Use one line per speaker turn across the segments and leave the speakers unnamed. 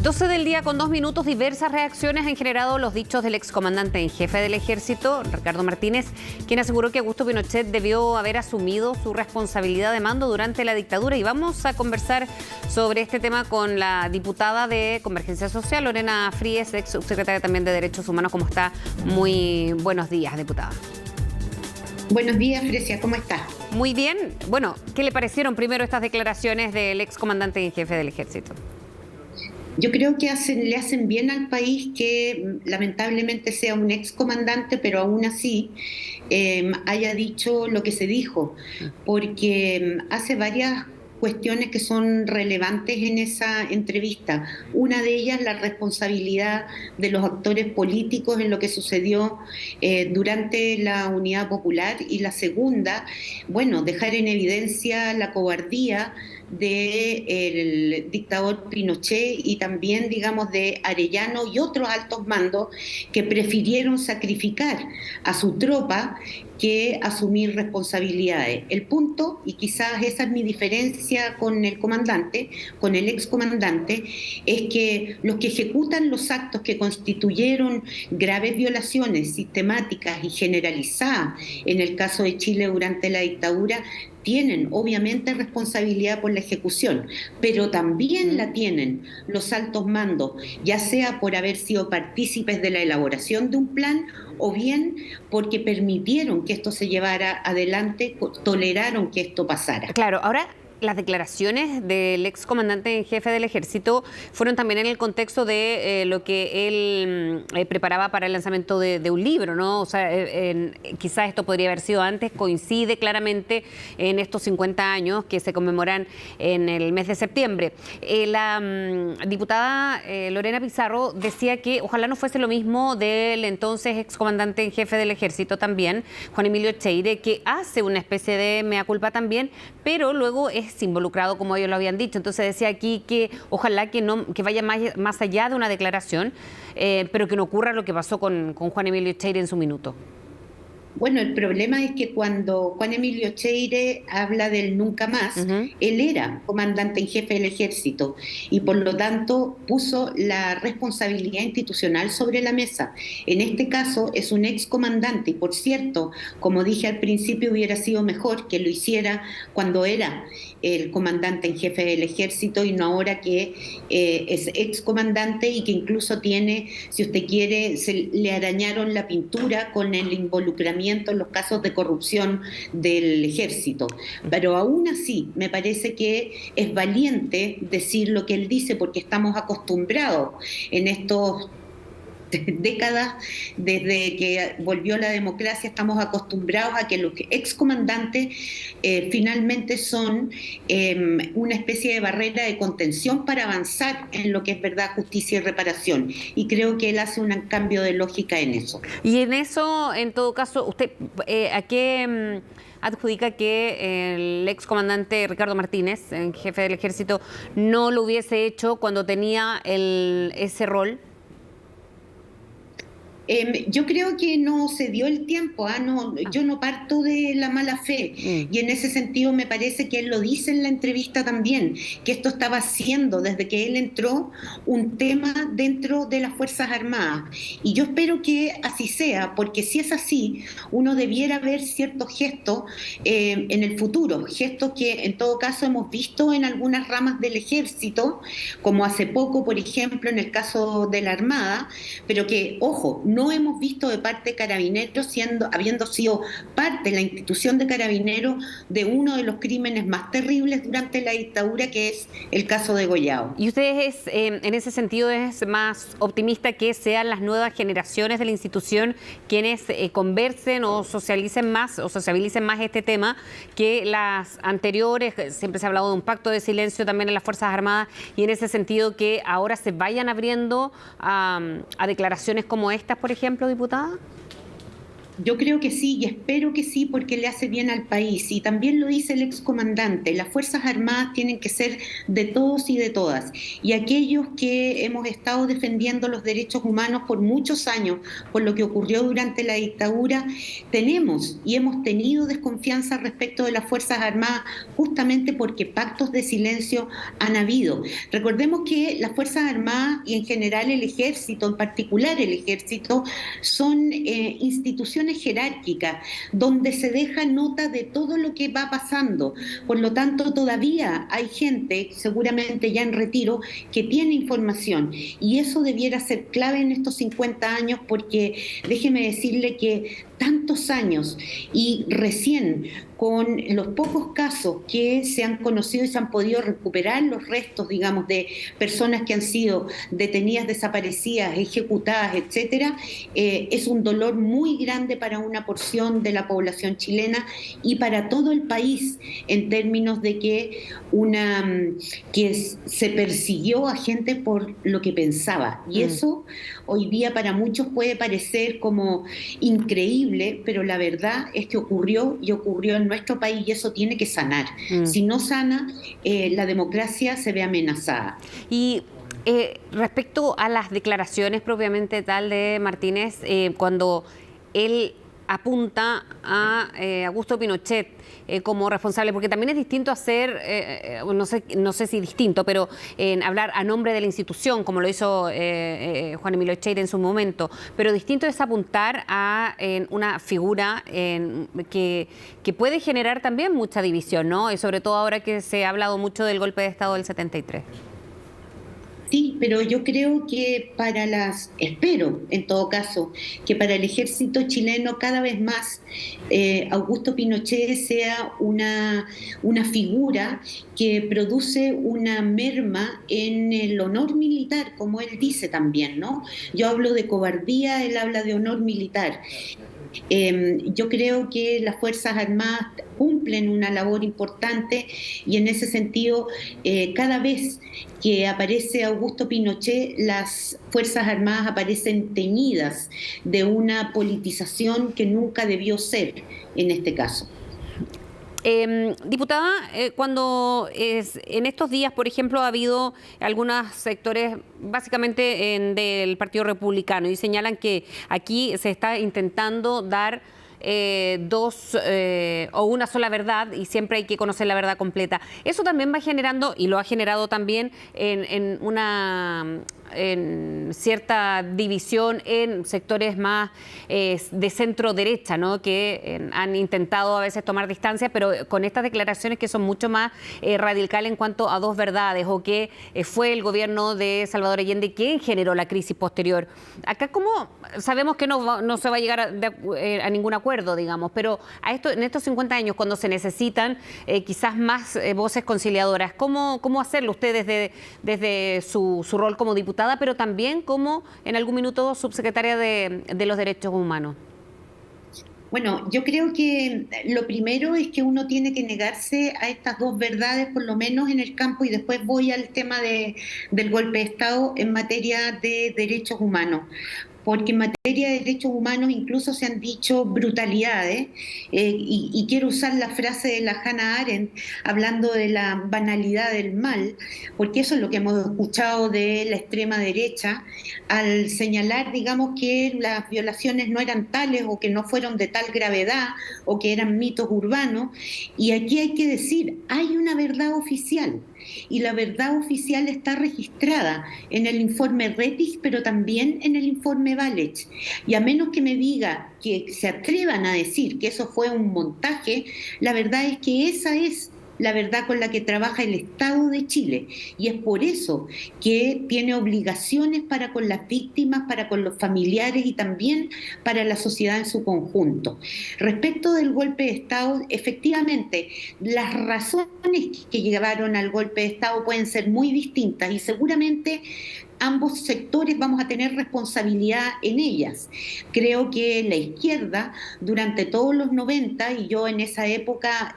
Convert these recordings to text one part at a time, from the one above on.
12 del día con 2 minutos, diversas reacciones han generado los dichos del excomandante en jefe del ejército, Ricardo Martínez, quien aseguró que Augusto Pinochet debió haber asumido su responsabilidad de mando durante la dictadura. Y vamos a conversar sobre este tema con la diputada de Convergencia Social, Lorena Fríes, ex subsecretaria también de Derechos Humanos. ¿Cómo está? Muy buenos días, diputada.
Buenos días, Frecia, ¿cómo está?
Muy bien. Bueno, ¿qué le parecieron primero estas declaraciones del excomandante en jefe del ejército?
Yo creo que le hacen bien al país que lamentablemente sea un excomandante, pero aún así haya dicho lo que se dijo, porque hace varias cuestiones que son relevantes en esa entrevista. Una de ellas, la responsabilidad de los actores políticos en lo que sucedió durante la Unidad Popular, y la segunda, bueno, dejar en evidencia la cobardía del dictador Pinochet y también, digamos, de Arellano y otros altos mandos que prefirieron sacrificar a su tropa que asumir responsabilidades. El punto, y quizás esa es mi diferencia con el comandante, con el excomandante, es que los que ejecutan los actos que constituyeron graves violaciones sistemáticas y generalizadas en el caso de Chile durante la dictadura tienen obviamente responsabilidad por la ejecución, pero también la tienen los altos mandos, ya sea por haber sido partícipes de la elaboración de un plan o bien porque permitieron que esto se llevara adelante, toleraron que esto pasara.
Claro, ahora las declaraciones del excomandante en jefe del ejército fueron también en el contexto de lo que él preparaba para el lanzamiento de un libro, ¿no? O sea, quizás esto podría haber sido antes, coincide claramente en estos 50 años que se conmemoran en el mes de septiembre. La diputada Lorena Pizarro decía que ojalá no fuese lo mismo del entonces excomandante en jefe del ejército también, Juan Emilio Cheire, que hace una especie de mea culpa también, pero luego es involucrado, como ellos lo habían dicho. Entonces decía aquí que ojalá que vaya más allá de una declaración, pero que no ocurra lo que pasó con Juan Emilio Cheire en su minuto.
Bueno, el problema es que cuando Juan Emilio Cheire habla del nunca más, él era comandante en jefe del ejército y por lo tanto puso la responsabilidad institucional sobre la mesa. En este caso es un excomandante y, por cierto, como dije al principio, hubiera sido mejor que lo hiciera cuando era el comandante en jefe del ejército y no ahora que es excomandante y que incluso tiene, si usted quiere, le arañaron la pintura con el involucramiento en los casos de corrupción del ejército. Pero aún así me parece que es valiente decir lo que él dice, porque estamos acostumbrados en estos décadas, desde que volvió la democracia, estamos acostumbrados a que los excomandantes finalmente son una especie de barrera de contención para avanzar en lo que es verdad, justicia y reparación. Y creo que él hace un cambio de lógica en eso.
Y en eso, en todo caso, ¿usted a qué adjudica que el excomandante Ricardo Martínez, jefe del ejército, no lo hubiese hecho cuando tenía ese rol?
Yo creo que no se dio el tiempo, yo no parto de la mala fe y en ese sentido me parece que él lo dice en la entrevista también, que esto estaba siendo desde que él entró un tema dentro de las Fuerzas Armadas y yo espero que así sea, porque si es así uno debiera ver ciertos gestos en el futuro, gestos que en todo caso hemos visto en algunas ramas del ejército, como hace poco por ejemplo en el caso de la Armada, pero que, ojo, no hemos visto de parte de Carabineros habiendo sido parte de la institución de Carabineros de uno de los crímenes más terribles durante la dictadura, que es el caso de Goyao.
¿Y usted en ese sentido es más optimista que sean las nuevas generaciones de la institución quienes conversen o sociabilicen más este tema que las anteriores? Siempre se ha hablado de un pacto de silencio también en las Fuerzas Armadas, y en ese sentido que ahora se vayan abriendo a declaraciones como estas, por ejemplo, diputada.
Yo creo que sí y espero que sí porque le hace bien al país. Y también lo dice el excomandante, las Fuerzas Armadas tienen que ser de todos y de todas. Y aquellos que hemos estado defendiendo los derechos humanos por muchos años, por lo que ocurrió durante la dictadura, tenemos y hemos tenido desconfianza respecto de las Fuerzas Armadas justamente porque pactos de silencio han habido. Recordemos que las Fuerzas Armadas y en general el Ejército, en particular el Ejército, son instituciones jerárquicas, donde se deja nota de todo lo que va pasando. Por lo tanto, todavía hay gente, seguramente ya en retiro, que tiene información. Y eso debiera ser clave en estos 50 años, porque déjeme decirle que tantos años y recién con los pocos casos que se han conocido y se han podido recuperar los restos, digamos, de personas que han sido detenidas, desaparecidas, ejecutadas, etcétera, es un dolor muy grande para una porción de la población chilena y para todo el país, en términos de que se persiguió a gente por lo que pensaba. Y eso hoy día para muchos puede parecer como increíble, pero la verdad es que ocurrió y ocurrió en nuestro país y eso tiene que sanar. Si no sana, la democracia se ve amenazada.
Y respecto a las declaraciones propiamente tal de Martínez, cuando él apunta a Augusto Pinochet como responsable, porque también es distinto hacer, no sé si distinto, pero hablar a nombre de la institución, como lo hizo Juan Emilio Cheire en su momento, pero distinto es apuntar a una figura que puede generar también mucha división, ¿no? Y sobre todo ahora que se ha hablado mucho del golpe de Estado del 73.
Sí, pero yo creo que espero en todo caso, que para el ejército chileno cada vez más Augusto Pinochet sea una figura que produce una merma en el honor militar, como él dice también, ¿no? Yo hablo de cobardía, él habla de honor militar. Yo creo que las Fuerzas Armadas cumplen una labor importante y en ese sentido cada vez que aparece Augusto Pinochet, las Fuerzas Armadas aparecen teñidas de una politización que nunca debió ser en este caso.
Diputada, cuando en estos días, por ejemplo, ha habido algunos sectores, básicamente del Partido Republicano, y señalan que aquí se está intentando dar dos o una sola verdad y siempre hay que conocer la verdad completa. Eso también va generando, y lo ha generado también en cierta división en sectores más de centro derecha, ¿no? Que han intentado a veces tomar distancia, pero con estas declaraciones que son mucho más radicales en cuanto a dos verdades, o que fue el gobierno de Salvador Allende quien generó la crisis posterior. Acá como sabemos que no se va a llegar a ningún acuerdo, digamos, pero en estos 50 años, cuando se necesitan quizás más voces conciliadoras, ¿cómo hacerlo usted desde su rol como diputada, pero también como en algún minuto subsecretaria de los Derechos Humanos?
Bueno, yo creo que lo primero es que uno tiene que negarse a estas dos verdades, por lo menos en el campo, y después voy al tema del golpe de Estado en materia de derechos humanos. Porque en materia de derechos humanos incluso se han dicho brutalidades, y quiero usar la frase de la Hannah Arendt, hablando de la banalidad del mal, porque eso es lo que hemos escuchado de la extrema derecha, al señalar, digamos, que las violaciones no eran tales o que no fueron de tal gravedad o que eran mitos urbanos. Y aquí hay que decir, hay una verdad oficial. Y la verdad oficial está registrada en el informe Rettig, pero también en el informe Valech. Y a menos que me diga, que se atrevan a decir que eso fue un montaje, la verdad es que esa es la verdad con la que trabaja el Estado de Chile. Y es por eso que tiene obligaciones para con las víctimas, para con los familiares y también para la sociedad en su conjunto. Respecto del golpe de Estado, efectivamente, las razones que llevaron al golpe de Estado pueden ser muy distintas y seguramente ambos sectores vamos a tener responsabilidad en ellas. Creo que la izquierda durante todos los 90, y yo en esa época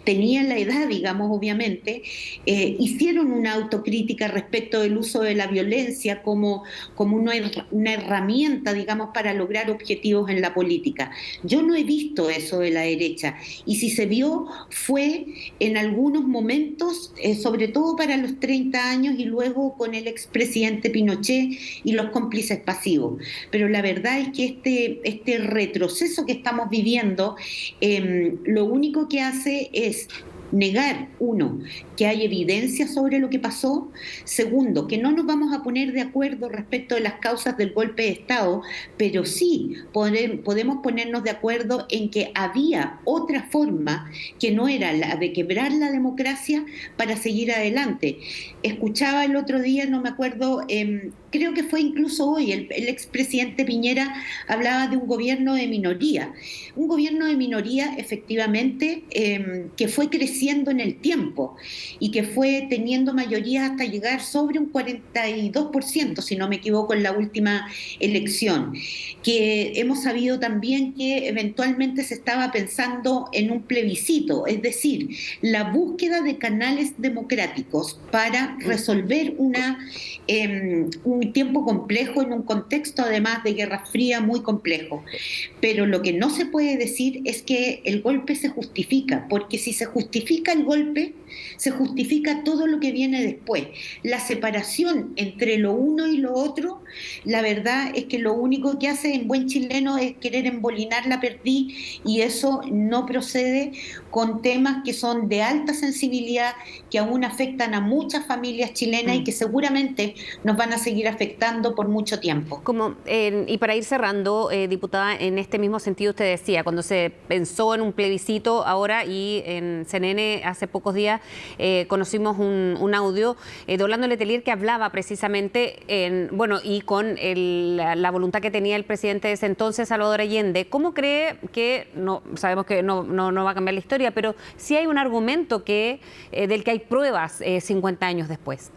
tenía la edad, digamos, obviamente, hicieron una autocrítica respecto del uso de la violencia como una herramienta, digamos, para lograr objetivos en la política. Yo no he visto eso de la derecha, y si se vio fue en algunos momentos, sobre todo para los 30 años y luego con el expresidente Pinochet y los cómplices pasivos. Pero la verdad es que este retroceso que estamos viviendo, lo único que hace es negar, uno, que hay evidencia sobre lo que pasó; segundo, que no nos vamos a poner de acuerdo respecto de las causas del golpe de Estado, pero sí podemos ponernos de acuerdo en que había otra forma que no era la de quebrar la democracia para seguir adelante. Escuchaba el otro día, no me acuerdo, creo que fue incluso hoy, el expresidente Piñera hablaba de un gobierno de minoría efectivamente, que fue creciendo en el tiempo y que fue teniendo mayoría hasta llegar sobre un 42%, si no me equivoco, en la última elección, que hemos sabido también que eventualmente se estaba pensando en un plebiscito, es decir, la búsqueda de canales democráticos para resolver un tiempo complejo en un contexto además de Guerra Fría muy complejo. Pero lo que no se puede decir es que el golpe se justifica, porque si se justifica el golpe, se justifica todo lo que viene después. La separación entre lo uno y lo otro, la verdad es que lo único que hace en buen chileno es querer embolinar la perdiz, y eso no procede con temas que son de alta sensibilidad, que aún afectan a muchas familias chilenas y que seguramente nos van a seguir afectando por mucho tiempo.
Y para ir cerrando, diputada, en este mismo sentido usted decía, cuando se pensó en un plebiscito ahora, y en CNN hace pocos días conocimos un audio de Orlando Letelier que hablaba precisamente y con la voluntad que tenía el presidente de ese entonces, Salvador Allende. ¿Cómo cree que, no sabemos que no va a cambiar la historia, pero sí hay un argumento del que hay pruebas 50 años después?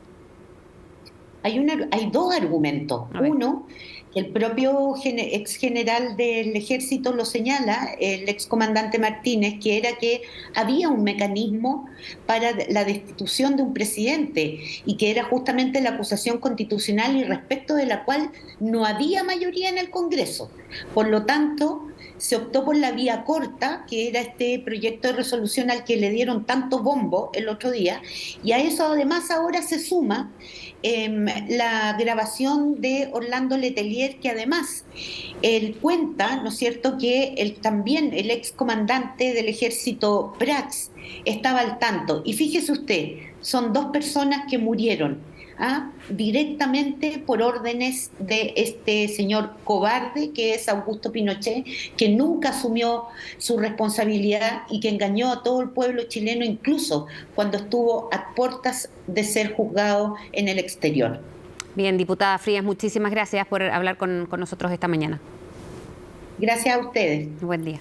Hay dos argumentos. Uno, el propio ex general del Ejército lo señala, el excomandante Martínez, que era que había un mecanismo para la destitución de un presidente, y que era justamente la acusación constitucional y respecto de la cual no había mayoría en el Congreso. Por lo tanto, se optó por la vía corta, que era este proyecto de resolución al que le dieron tanto bombo el otro día, y a eso además ahora se suma la grabación de Orlando Letelier, que además él cuenta, ¿no es cierto?, que también el excomandante del Ejército Prats estaba al tanto. Y fíjese usted, son dos personas que murieron directamente por órdenes de este señor cobarde que es Augusto Pinochet, que nunca asumió su responsabilidad y que engañó a todo el pueblo chileno, incluso cuando estuvo a puertas de ser juzgado en el exterior.
Bien, diputada Frías, muchísimas gracias por hablar con nosotros esta mañana.
Gracias a ustedes.
Buen día.